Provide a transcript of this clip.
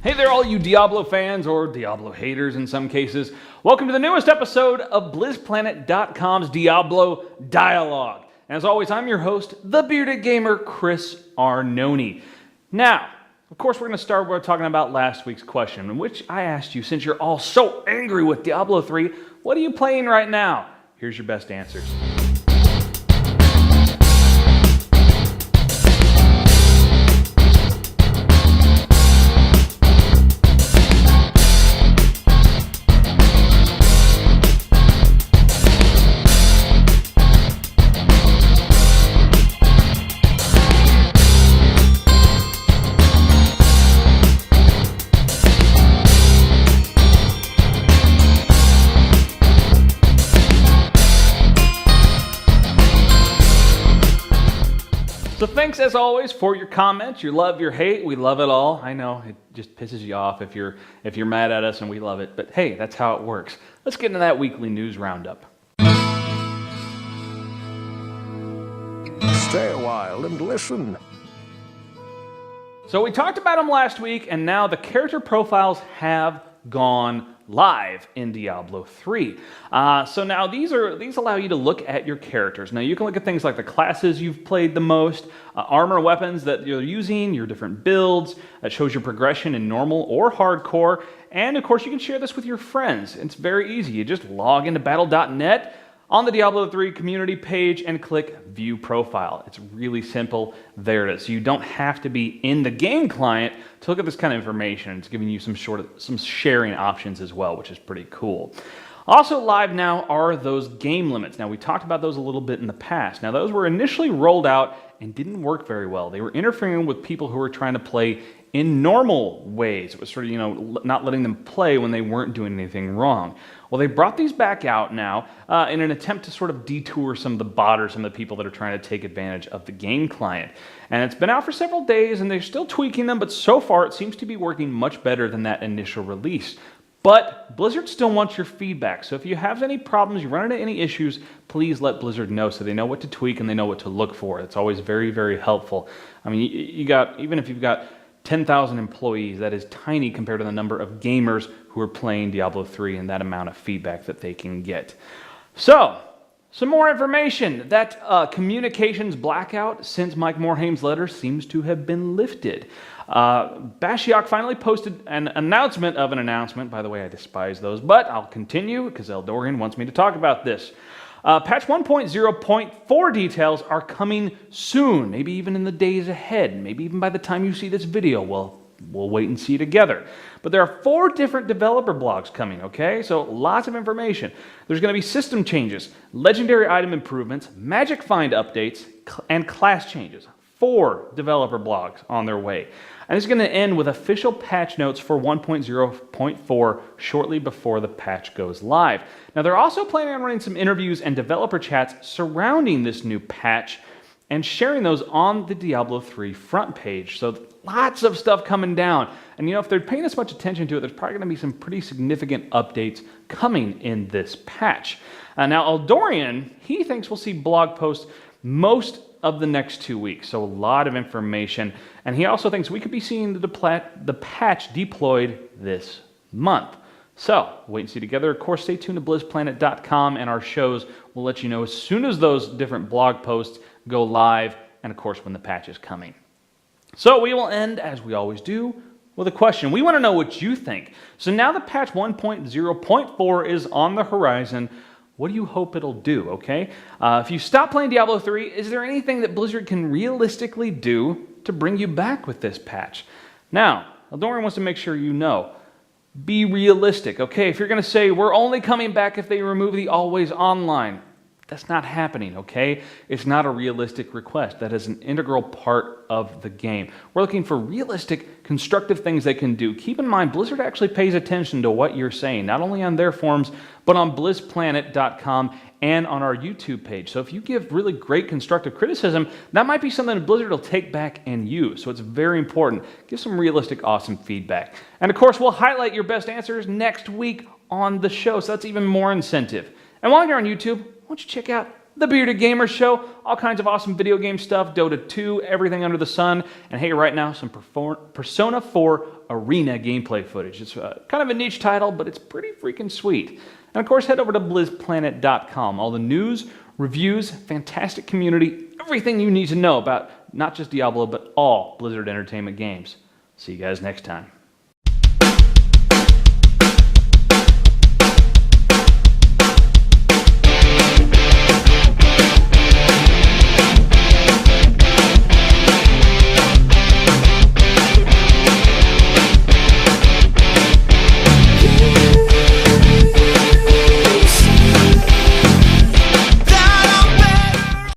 Hey there, all you Diablo fans, or Diablo haters in some cases. Welcome to the newest episode of Blizzplanet.com's Diablo Dialogue. And as always, I'm your host, the bearded gamer, Chris Arnone. Now, of course, we're going to start by talking about last week's question, in which I asked you, since you're all so angry with Diablo 3, what are you playing right now? Here's your best answers. So thanks as always for your comments, your love, your hate. We love it all. I know it just pisses you off if you're mad at us, and we love it. But hey, that's how it works. Let's get into that weekly news roundup. Stay a while and listen. So we talked about them last week, and now the character profiles have gone live in Diablo 3. So now these allow you to look at your characters. Now you can look at things like the classes you've played the most, armor, weapons that you're using, your different builds. That shows your progression in normal or hardcore. And of course you can share this with your friends. It's very easy. You just log into battle.net on the Diablo 3 community page and click View Profile. It's really simple. There it is. So you don't have to be in the game client to look at this kind of information. It's giving you some sharing options as well, which is pretty cool. Also live now are those game limits. Now we talked about those a little bit in the past. Now those were initially rolled out and didn't work very well. They were interfering with people who were trying to play in normal ways. It was sort of, not letting them play when they weren't doing anything wrong. Well, they brought these back out now in an attempt to sort of detour some of the botters, some of the people that are trying to take advantage of the game client. And it's been out for several days, and they're still tweaking them, but so far it seems to be working much better than that initial release. But Blizzard still wants your feedback, so if you have any problems, you run into any issues, please let Blizzard know so they know what to tweak and they know what to look for. It's always very, very helpful. I mean, even if you've got 10,000 employees, that is tiny compared to the number of gamers who are playing Diablo 3 and that amount of feedback that they can get. So, some more information. That communications blackout since Mike Morhaim's letter seems to have been lifted. Bashiok finally posted an announcement of an announcement. By the way, I despise those, but I'll continue because Eldorian wants me to talk about this. Patch 1.0.4 details are coming soon, maybe even in the days ahead, maybe even by the time you see this video. We'll wait and see together. But there are 4 different developer blogs coming, okay? So lots of information. There's going to be system changes, legendary item improvements, magic find updates, and class changes. 4 developer blogs on their way. And it's going to end with official patch notes for 1.0.4 shortly before the patch goes live. Now, they're also planning on running some interviews and developer chats surrounding this new patch and sharing those on the Diablo 3 front page. So lots of stuff coming down. And if they're paying this much attention to it, there's probably going to be some pretty significant updates coming in this patch. Now, Eldorian, he thinks we'll see blog posts most of the next 2 weeks, so a lot of information. And he also thinks we could be seeing the patch deployed this month. So, wait and see together. Of course, stay tuned to BlizzPlanet.com, and our shows will let you know as soon as those different blog posts go live, and of course, when the patch is coming. So, we will end, as we always do, with a question. We want to know what you think. So now that patch 1.0.4 is on the horizon, what do you hope it'll do, okay? If you stop playing Diablo 3, is there anything that Blizzard can realistically do to bring you back with this patch? Now, Eldorian wants to make sure you know. Be realistic, okay? If you're going to say, we're only coming back if they remove the always online, that's not happening, okay? It's not a realistic request. That is an integral part of the game. We're looking for realistic, constructive things they can do. Keep in mind, Blizzard actually pays attention to what you're saying, not only on their forums, but on BlizzPlanet.com and on our YouTube page. So if you give really great constructive criticism, that might be something that Blizzard will take back and use. So it's very important. Give some realistic, awesome feedback. And of course, we'll highlight your best answers next week on the show, so that's even more incentive. And while you're on YouTube, why don't you check out The Bearded Gamer Show, all kinds of awesome video game stuff, Dota 2, everything under the sun. And hey, right now, some Persona 4 Arena gameplay footage. It's kind of a niche title, but it's pretty freaking sweet. And of course, head over to Blizzplanet.com. All the news, reviews, fantastic community, everything you need to know about not just Diablo, but all Blizzard Entertainment games. See you guys next time.